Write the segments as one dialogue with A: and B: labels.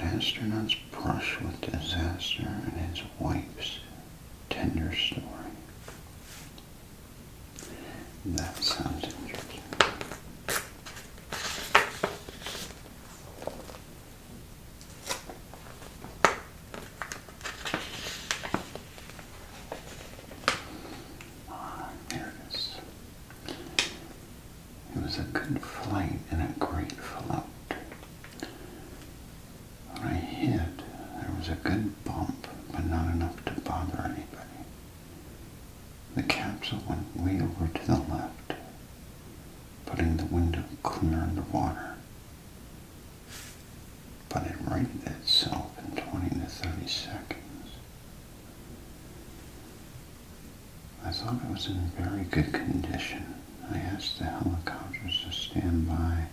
A: astronaut's brush with disaster and his wife's tender story. That sounds interesting. There it is. It was a good flight and a great float. When I hit, there was a good bump, but not enough to bother anybody. The capsule went way over to the left, putting the window clear underwater. But it righted itself in 20 to 30 seconds. I thought it was in very good condition. I asked the helicopters to stand by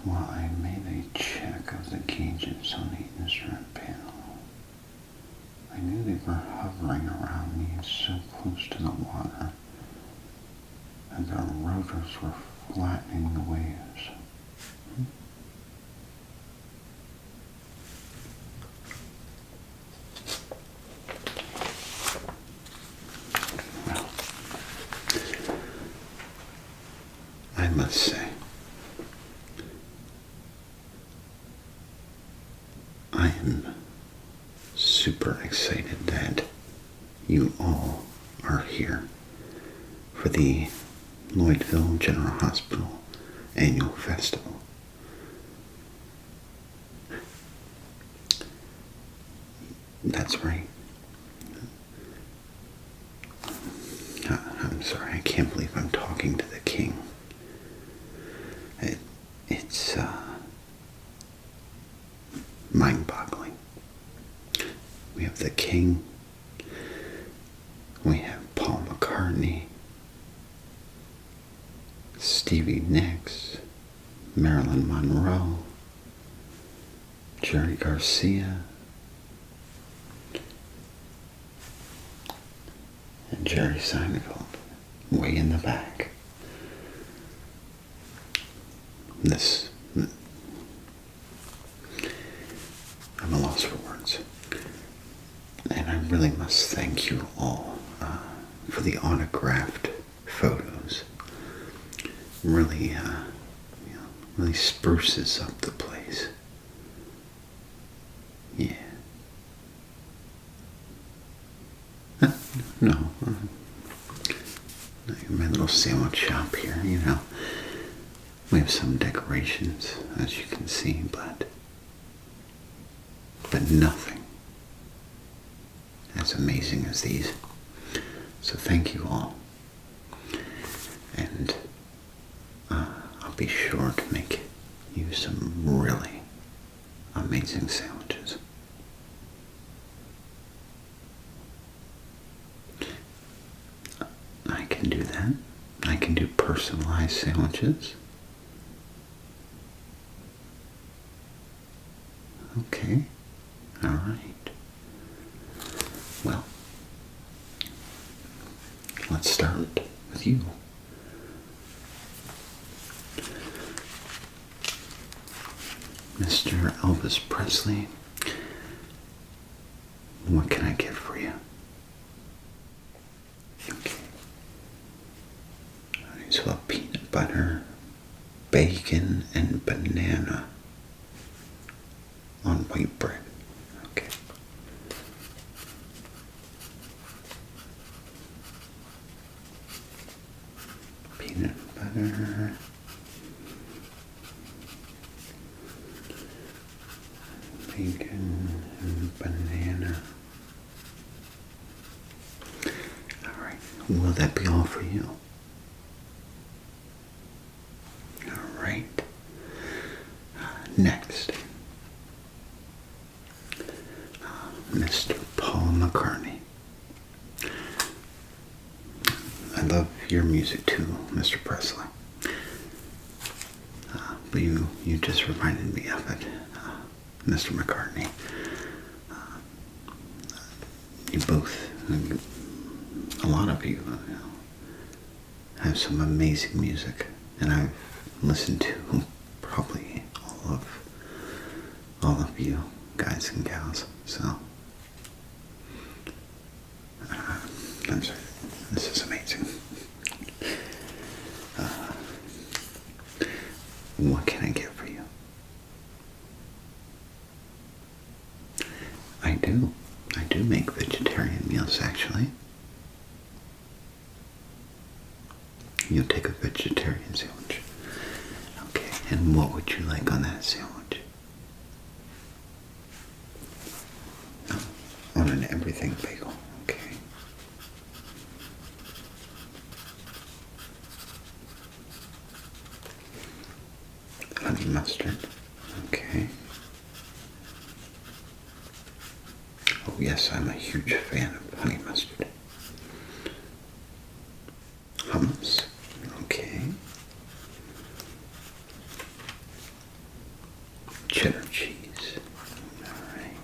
A: while I made a check of the gauges on the instrument panel. I knew they were hovering around me so close to the water that their rotors were flattening the waves. Well, I must say, I am super excited that you all are here for the Lloydville General Hospital Annual Festival. That's right. I'm sorry, I can't believe I'm talking to the king. It's mind-boggling. We have the king, we have Paul McCartney, Stevie Nicks, Marilyn Monroe, Jerry Garcia, and Jerry Seinfeld, way in the back. I'm a loss for words. And I really must thank you all for the autographed photos. Really, really spruces up the place. Yeah. No. My little sandwich shop here, We have some decorations, as you can see, but nothing as amazing as these. So thank you all. And I'll be sure to make you some really amazing sandwiches. I can do that. I can do personalized sandwiches. Okay. All right. Well, let's start with you. Mr. Elvis Presley, what can I get for you? Okay. All right, so a peanut butter, bacon, and banana on white bread. Okay. Peanut butter, bacon, and banana. All right. Will that be all for you? All right. Next, Mr. Paul McCartney. I love your music too, Mr. Presley. But you just reminded me of it, Mr. McCartney. You both, a lot of you, have some amazing music, and I've listened to probably all of What can I get for you? I do. I do make vegetarian meals, actually. You'll take a vegetarian sandwich. Okay, and what would you like on that sandwich? Oh, on an everything bagel. Okay. Honey mustard. Okay. Oh yes, I'm a huge fan of honey mustard. Hummus. Okay. Cheddar cheese. Alright.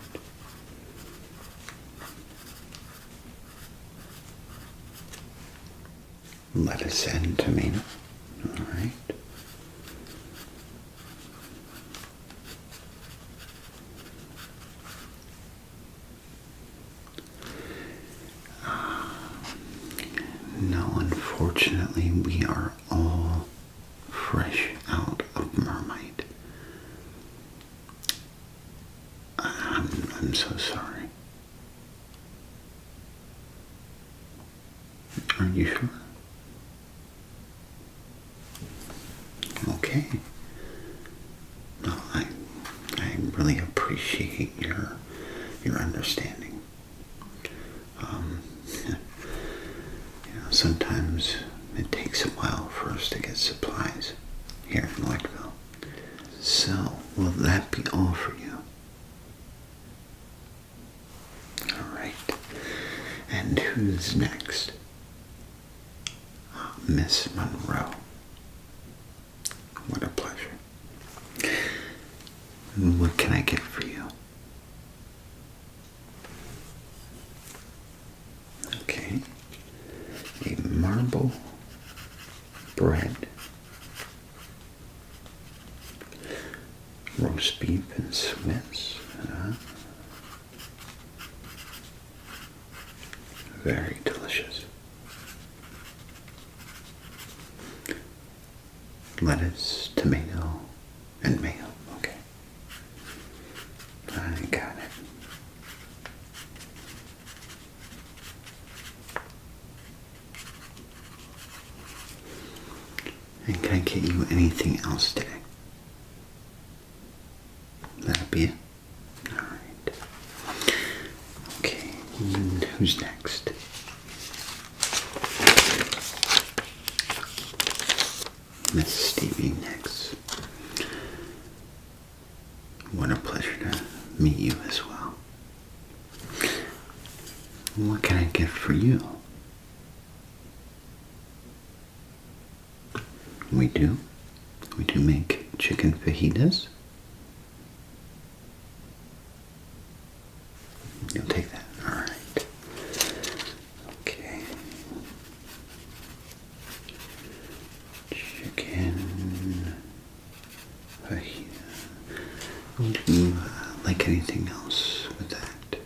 A: Lettuce and tomato. Alright. No, unfortunately, we are all fresh out of Marmite. I'm so sorry. Are you sure? Okay. No, I really appreciate your understanding. Sometimes it takes a while for us to get supplies here in Lloydville. So, will that be all for you? Alright. And who's next? Miss Monroe. What a pleasure. What can I get for you? Okay. A marble bread, roast beef and Swiss. Very delicious. Lettuce, tomato, and mayo. Okay. I got it. And can I get you anything else today? That'll be it? Alright. Okay, and who's next? Miss Stevie next. What a pleasure to meet you as well. What can I get for you? We do make chicken fajitas. You'll take that, alright. Okay. Chicken fajita. Would you like anything else with that?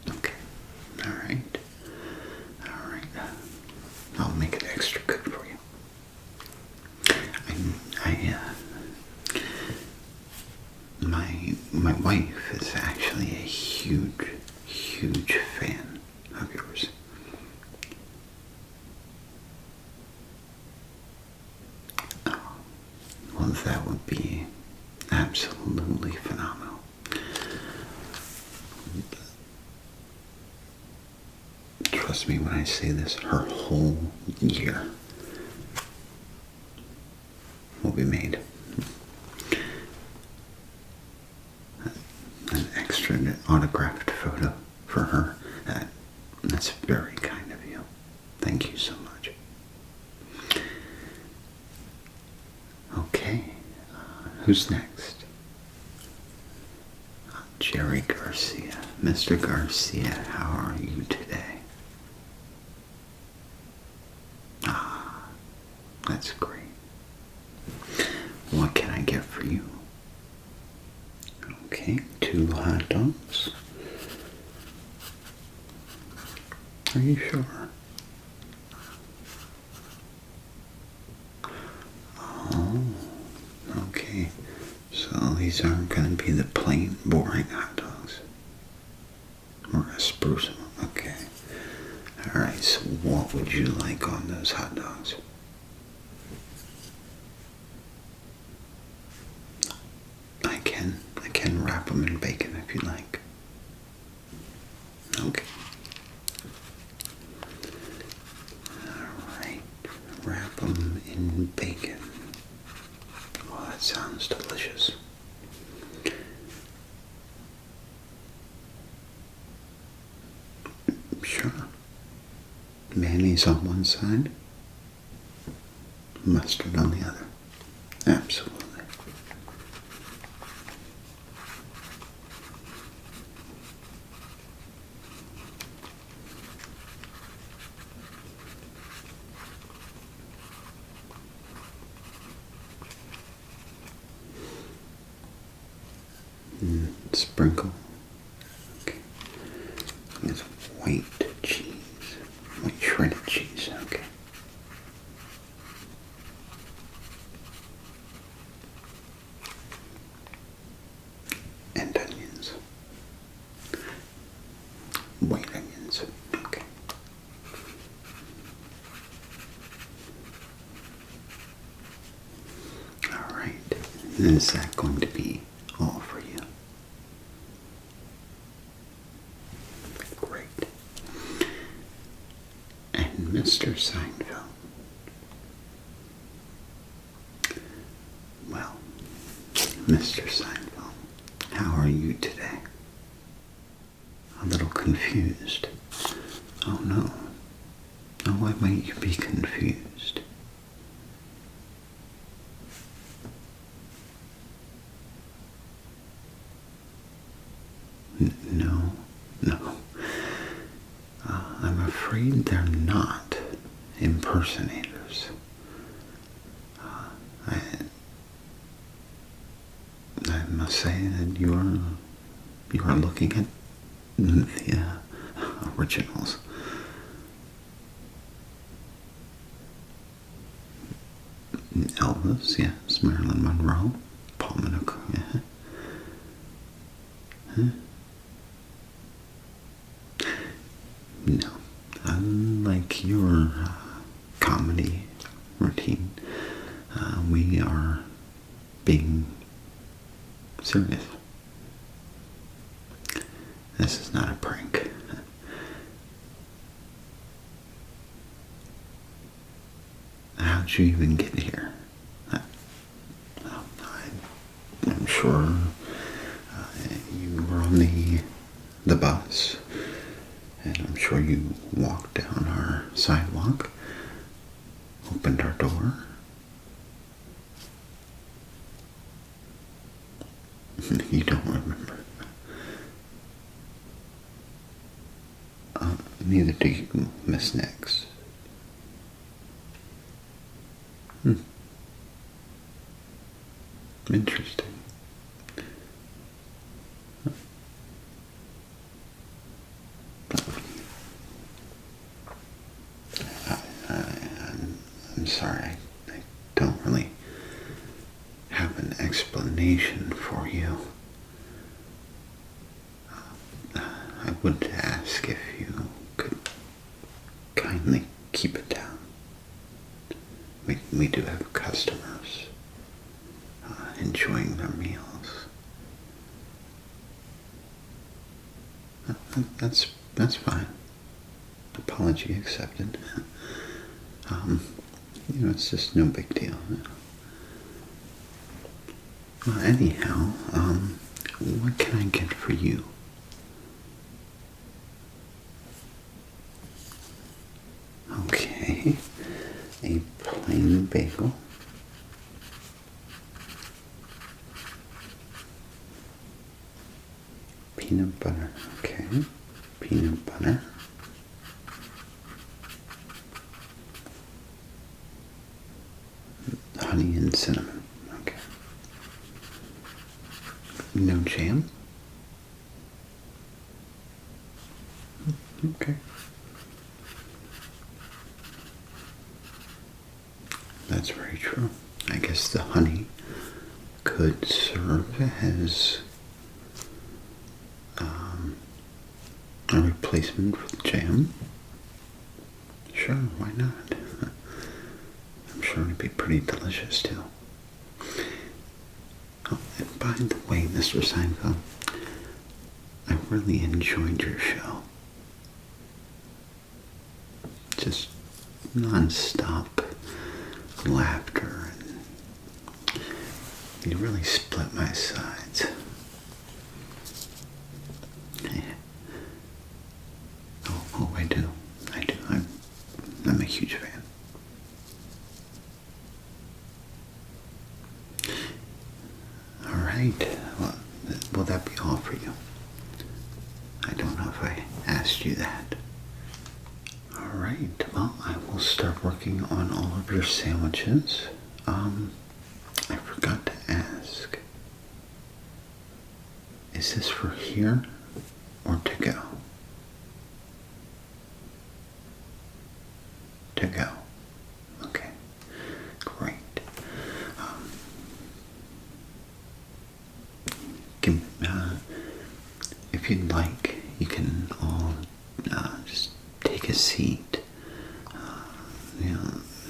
A: Okay, alright. Alright. I'll make it extra good for you. My wife is actually a huge fan of yours. Oh, well, that would be absolutely phenomenal. Trust me when I say this, her whole year will be made. An extra autographed photo for her. That's very kind of you. Thank you so much. Okay, who's next? Jerry Garcia. Mr. Garcia, how are you today? Ah, that's great. What can I get for you? Okay, 2 hot dogs. Are you sure? these aren't going to be the plain, boring hot dogs. We're going to spruce them up. Okay. Alright, so what would you like on those hot dogs? I can wrap them in bacon if you like. Okay. Alright, wrap them in bacon. Oh, that sounds delicious. Sure. Mayonnaise on one side, mustard on the other. Absolutely. Sprinkle. Okay. It's white cheese. White shredded cheese. Okay. And onions. White onions. Okay. Alright. And is that going to be all for you? Great. And Mr. Seinfeld. Well, Mr. Seinfeld, how are you today? A little confused. Oh no. Oh, why might you be confused? No. I'm afraid they're not impersonators. I must say that you are looking at the originals. Elvis, yes. Marilyn Monroe. Paul Monaco, yeah. Huh? No. Unlike your comedy routine, we are being serious. This is not a prank. How'd you even get here? I'm sure you were on the bus, and I'm sure you walked down our sidewalk, opened our door. You don't remember. Neither do you, Miss Nix. Interesting. I'm sorry. I don't really have an explanation for you. I would ask if you could kindly keep it down. We do have customers enjoying their meals. That's fine. Apology accepted. It's just no big deal. Well, anyhow, what can I get for you? Okay, a plain bagel. Peanut butter, okay. Peanut butter. Honey and cinnamon, okay. No jam? Okay. That's very true. I guess the honey could serve as a replacement for the jam. Sure, why not? I'm sure it'd be pretty delicious too. Oh, and by the way, Mr. Seinfeld, I really enjoyed your show. Just non-stop laughter, and you really split my sides. Yeah. Oh, I do. I'm a huge fan. All right. Well, will that be all for you? I don't know if I asked you that. All right. Well, I will start working on all of your sandwiches. I forgot to ask. Is this for here or to go? To go. Okay. Great. If you'd like, you can all just take a seat.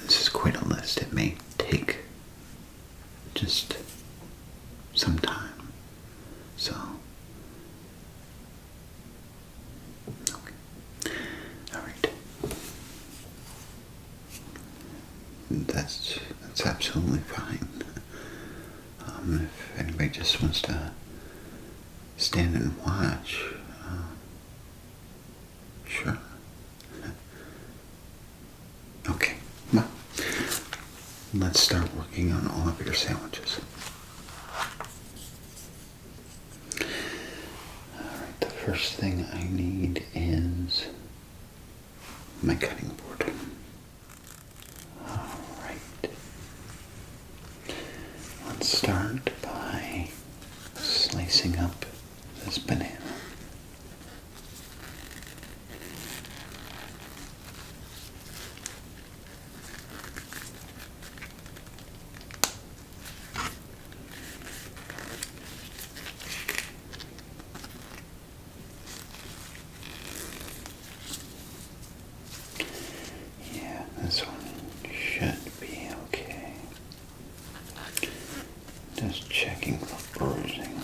A: This is quite a list. It may take just some time. So, okay. All right. That's absolutely fine. If anybody just wants to stand and watch, sure. Okay, well, let's start working on all of your sandwiches. Alright, the first thing I need is my cutting board. Alright. Let's start by slicing up this banana. Yeah, this one should be okay. Just checking for bruising.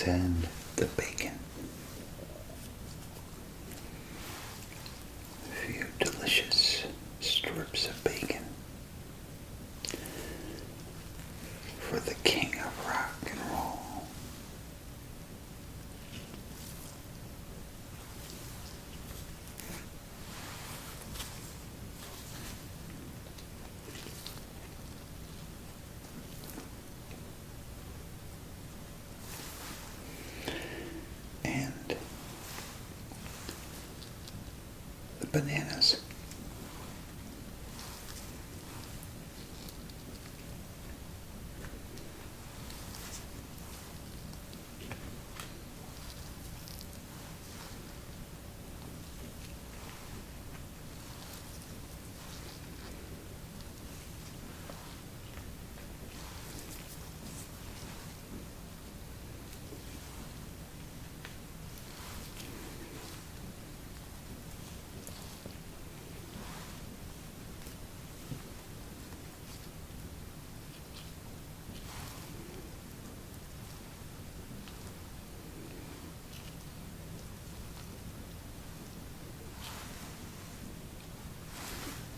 A: let's add the bacon. A few delicious strips of bacon for the king of rock and roll. And the bananas.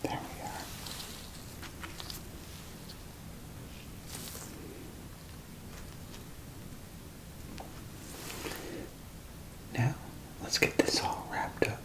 A: There we are. Now, let's get this all wrapped up.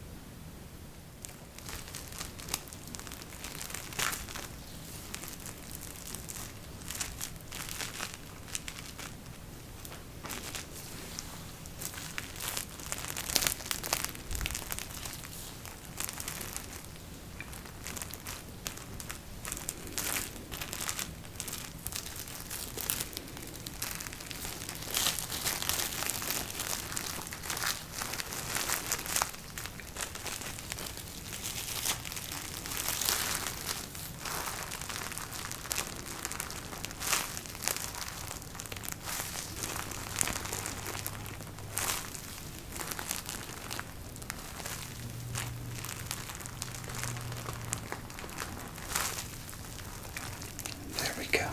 A: There we go.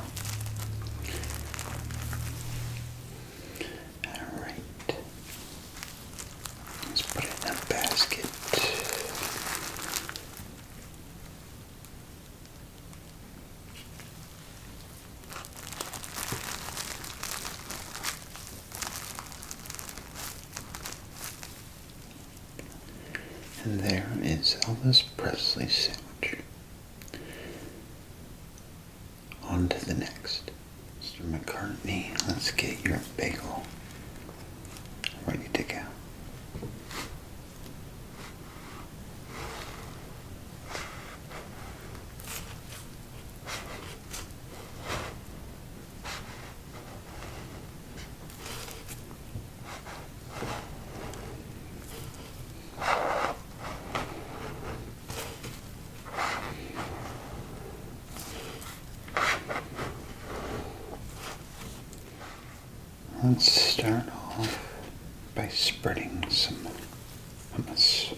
A: All right. Let's put it in a basket. And there is Elvis Presley's sandwich. On to the next. Mr. McCartney, let's get your bagel ready to go. Let's start off by spreading some hummus.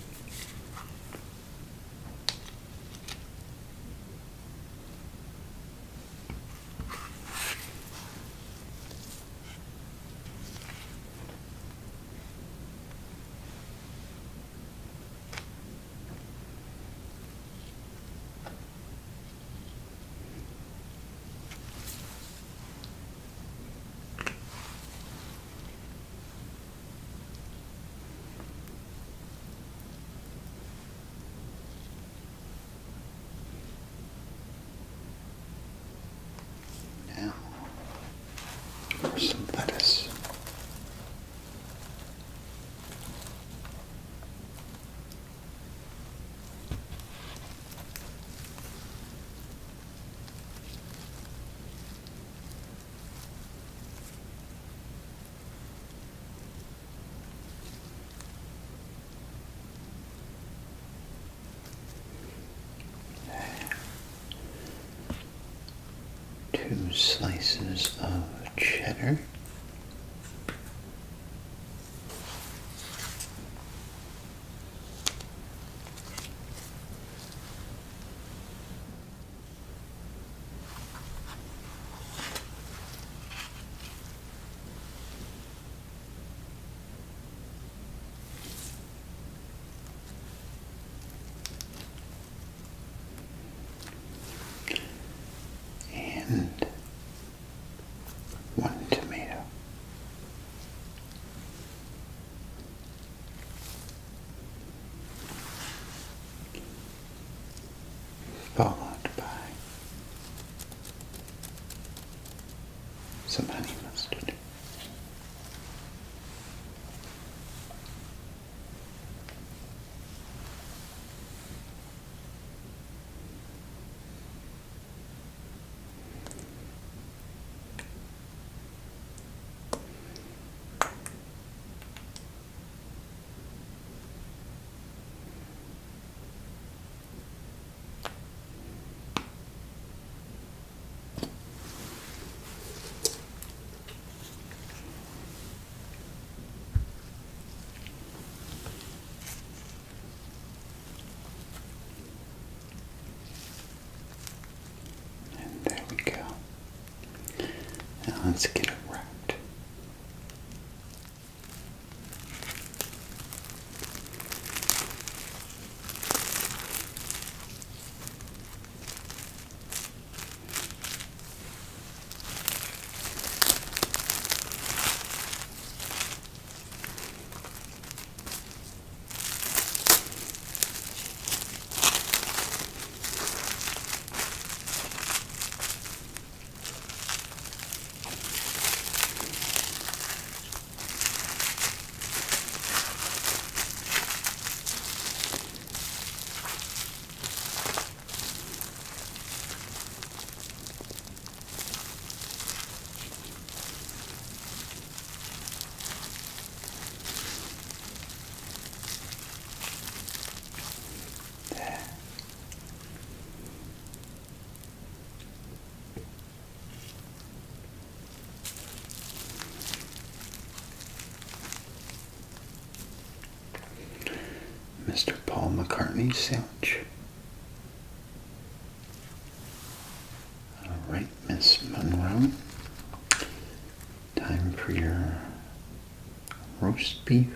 A: Now, for some lettuce. Two slices of cheddar. some honey mustard. There we go. Now let's get it wrapped. Mr. Paul McCartney's sandwich. Alright, Miss Monroe. Time for your roast beef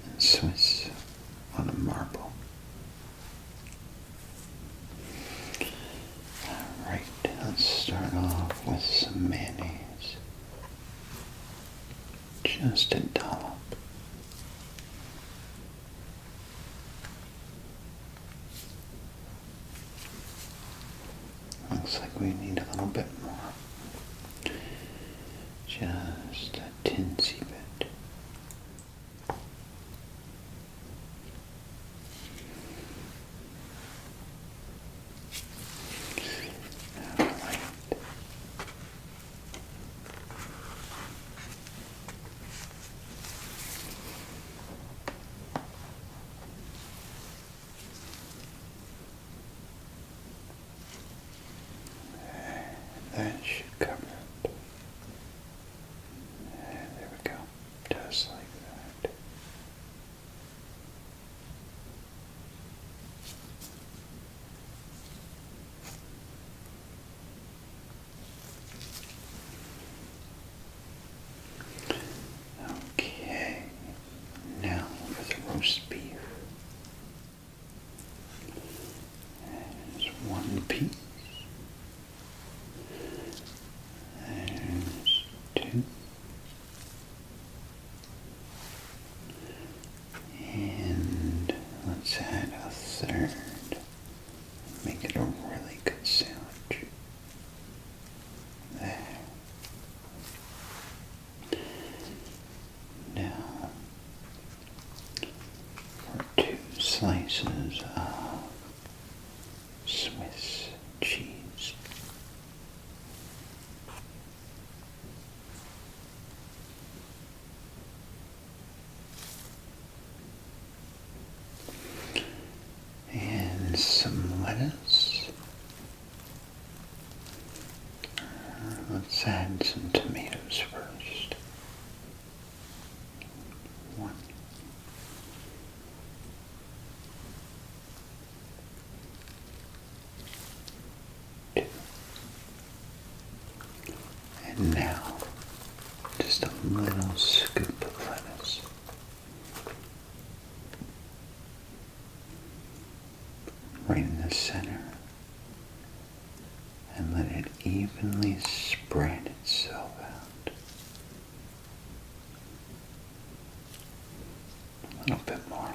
A: and Swiss on a marble. Alright, let's start off with some mayonnaise. Just a dollop. Looks like we need a little bit more. Just a tinsy bit. Alright. That should cover it. There we go. Just like that. Okay. Now for the roast beef. There's one piece. There's two. And let's add a third. Make it a really good sandwich. There. Now, for 2 slices of Swiss cheese. And some lettuce. Let's add some tomatoes first. 1. 2. And now, just a little scoop of lettuce. Right in the center. And let it evenly spread itself out. A little bit more.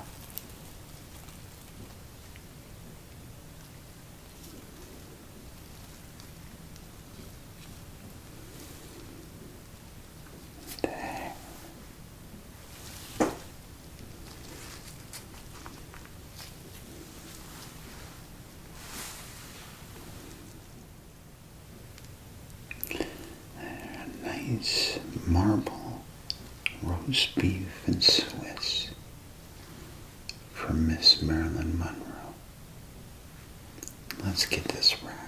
A: nice marble roast beef and Swiss for Miss Marilyn Monroe. Let's get this wrapped.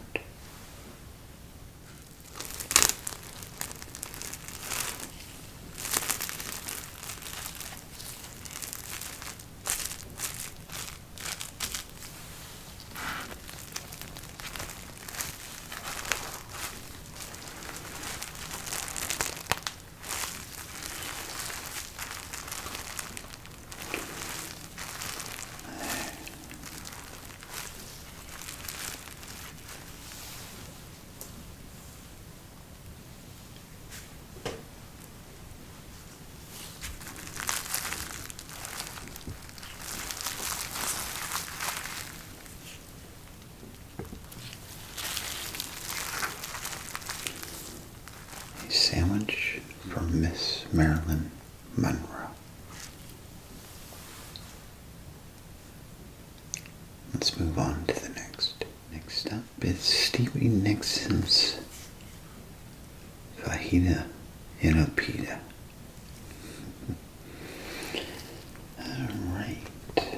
A: Sandwich for Miss Marilyn Monroe. Let's move on to the next. Next up is Stevie Nicks' fajita in a pita. Alright,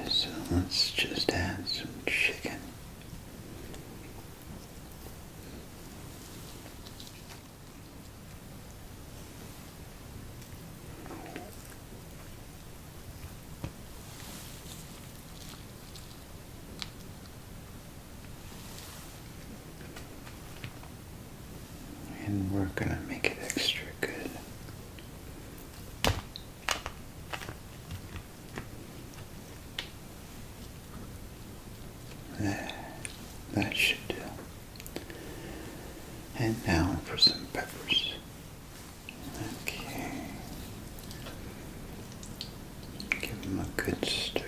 A: so let's just add some chicken. And we're gonna make it extra good. That should do. And now for some peppers. Okay. Give them a good stir.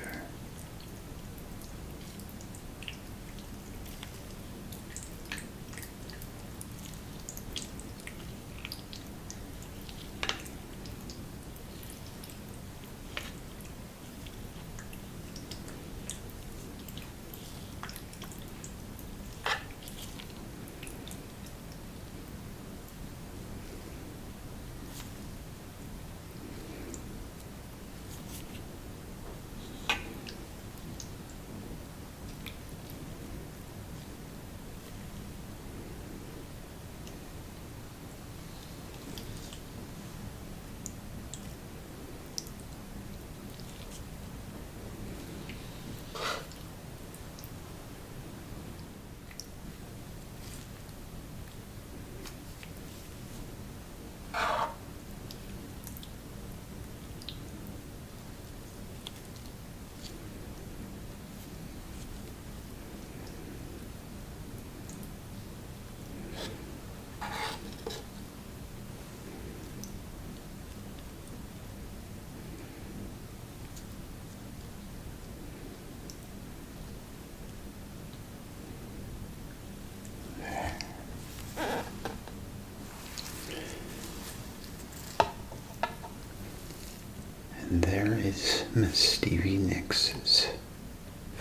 A: And there is Miss Stevie Nicks'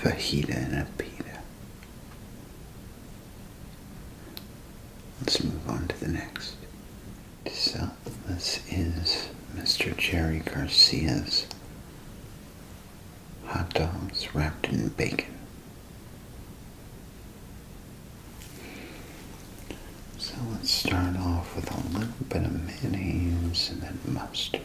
A: fajita and a pita. Let's move on to the next. So this is Mr. Jerry Garcia's hot dogs wrapped in bacon. So let's start off with a little bit of mayonnaise and then mustard.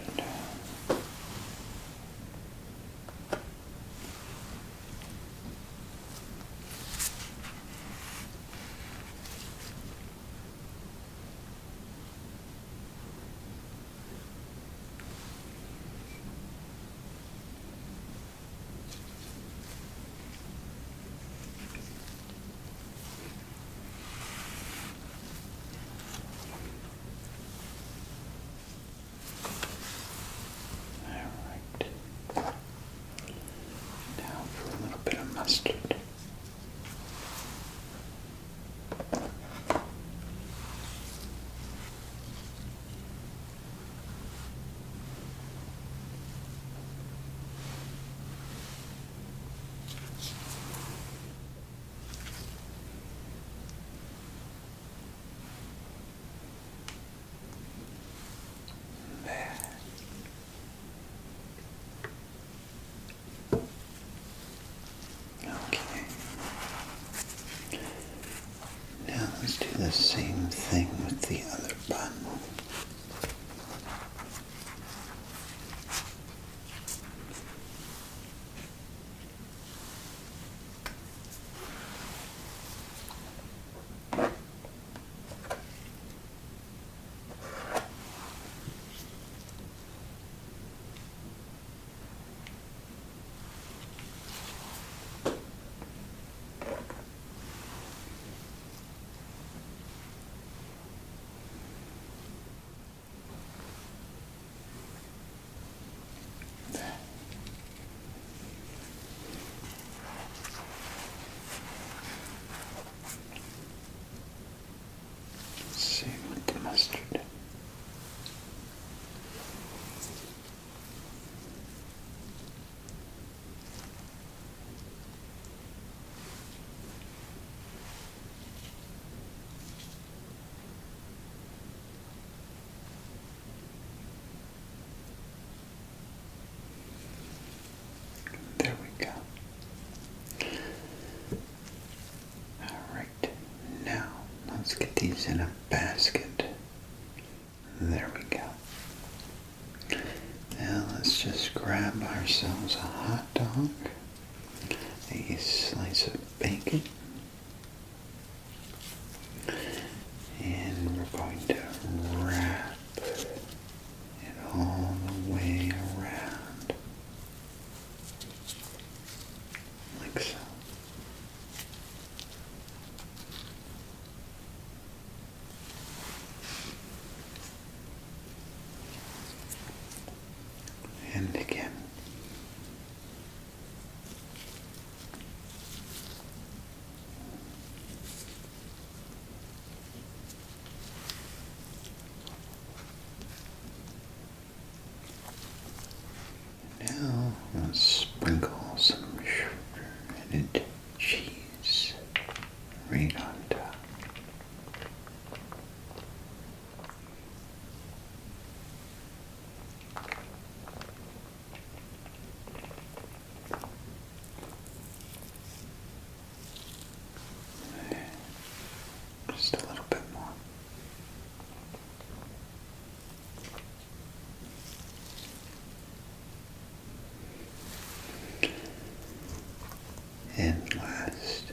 A: ourselves a hot dog, a slice of bacon, and we're going to wrap it all the way around, like so. And again. Now we'll sprinkle some shredded cheese right on top. Just a little bit more. And last,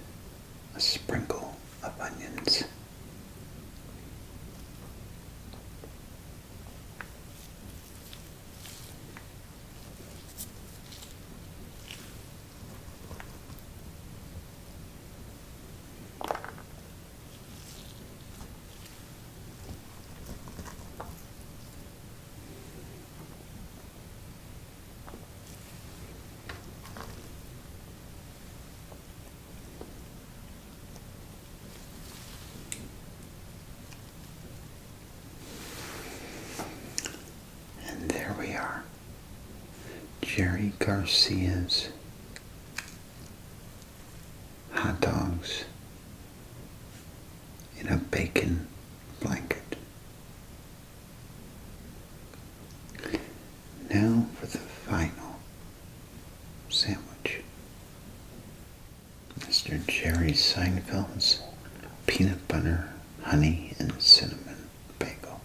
A: a sprinkle of onions. And there we are. Jerry Garcia's hot dogs in a bacon blanket. Now for the final sandwich. Mr. Jerry Seinfeld's peanut butter, honey, and cinnamon bagel.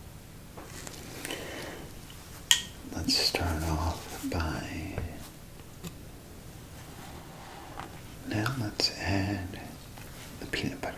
A: Let's start off by, now let's add the peanut butter.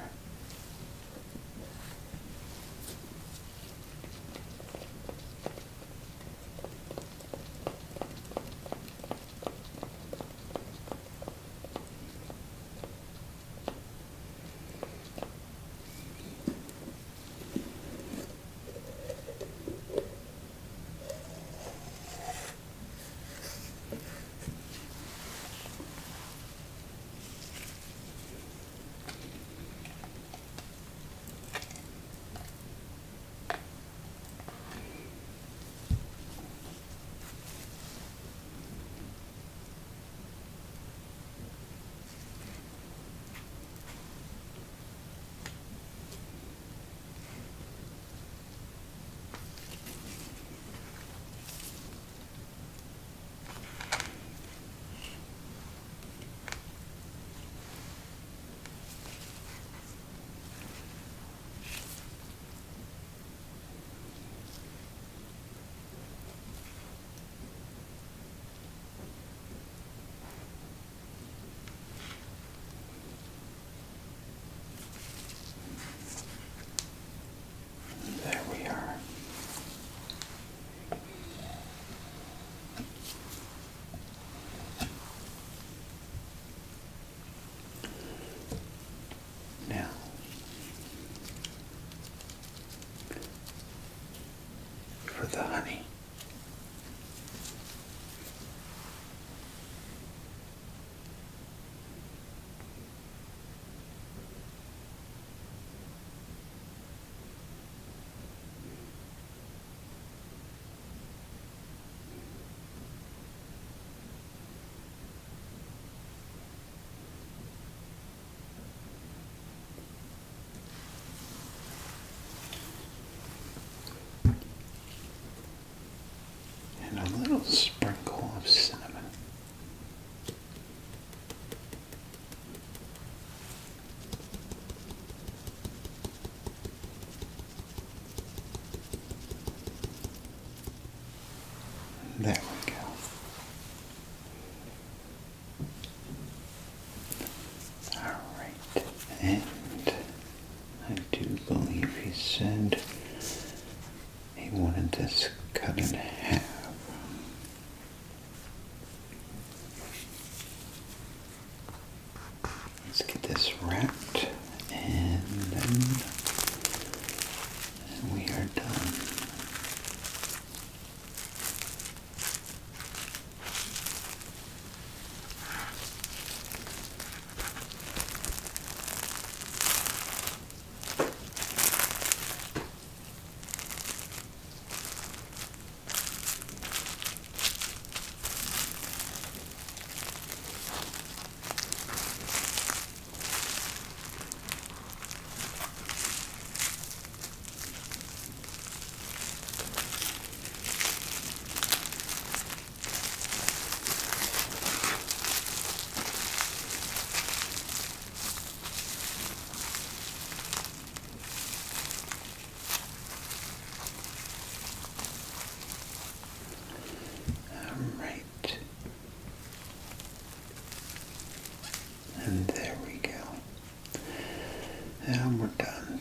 A: There we are. Now, for the honey. And a little sprinkle of cinnamon. There we go. and just cut in half. Let's get this wrapped, and then we are done. Alright. And there we go. And we're done.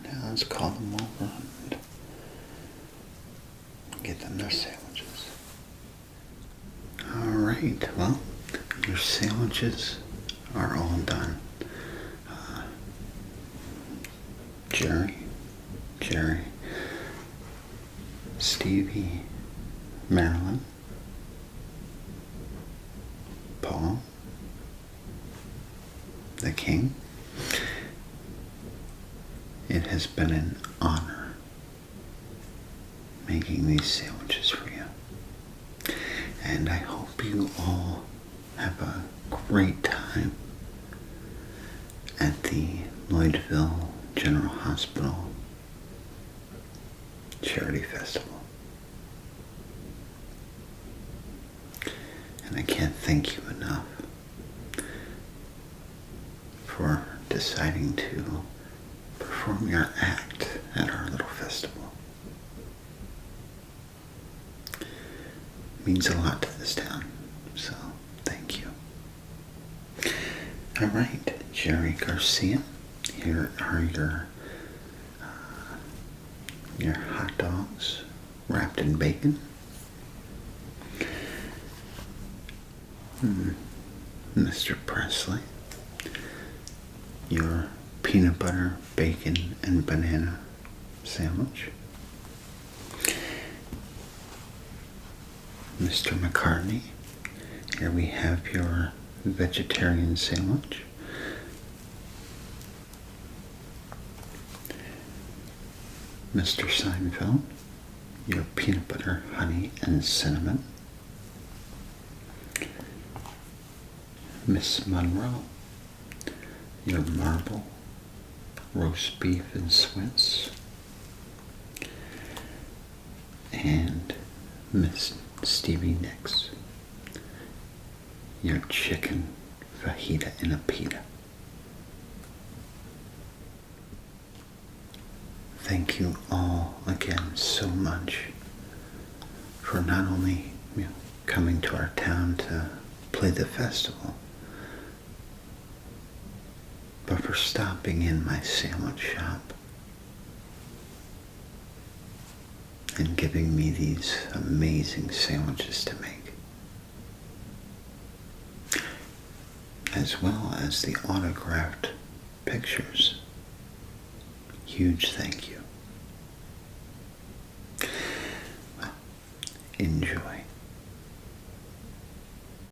A: Now let's call them over and get them their sandwiches. Alright, well, your sandwiches are all done. Jerry, Stevie, Marilyn, Paul, the King. It has been an honor making these sandwiches for you. And I hope you all have a great time at the Lloydsville General Hospital Charity Festival. And I can't thank you enough for deciding to perform your act at our little festival. It means a lot to this town, so thank you. Alright, Jerry Garcia, here are your hot dogs wrapped in bacon. Mr. Presley, your peanut butter, bacon, and banana sandwich. Mr. McCartney, here we have your vegetarian sandwich. Mr. Seinfeld, your peanut butter, honey, and cinnamon. Miss Monroe, your marble, roast beef and Swiss. And Miss Stevie Nicks, your chicken fajita and a pita. Thank you all again so much for not only coming to our town to play the festival, but for stopping in my sandwich shop and giving me these amazing sandwiches to make, as well as the autographed pictures. Huge thank you. Well, enjoy.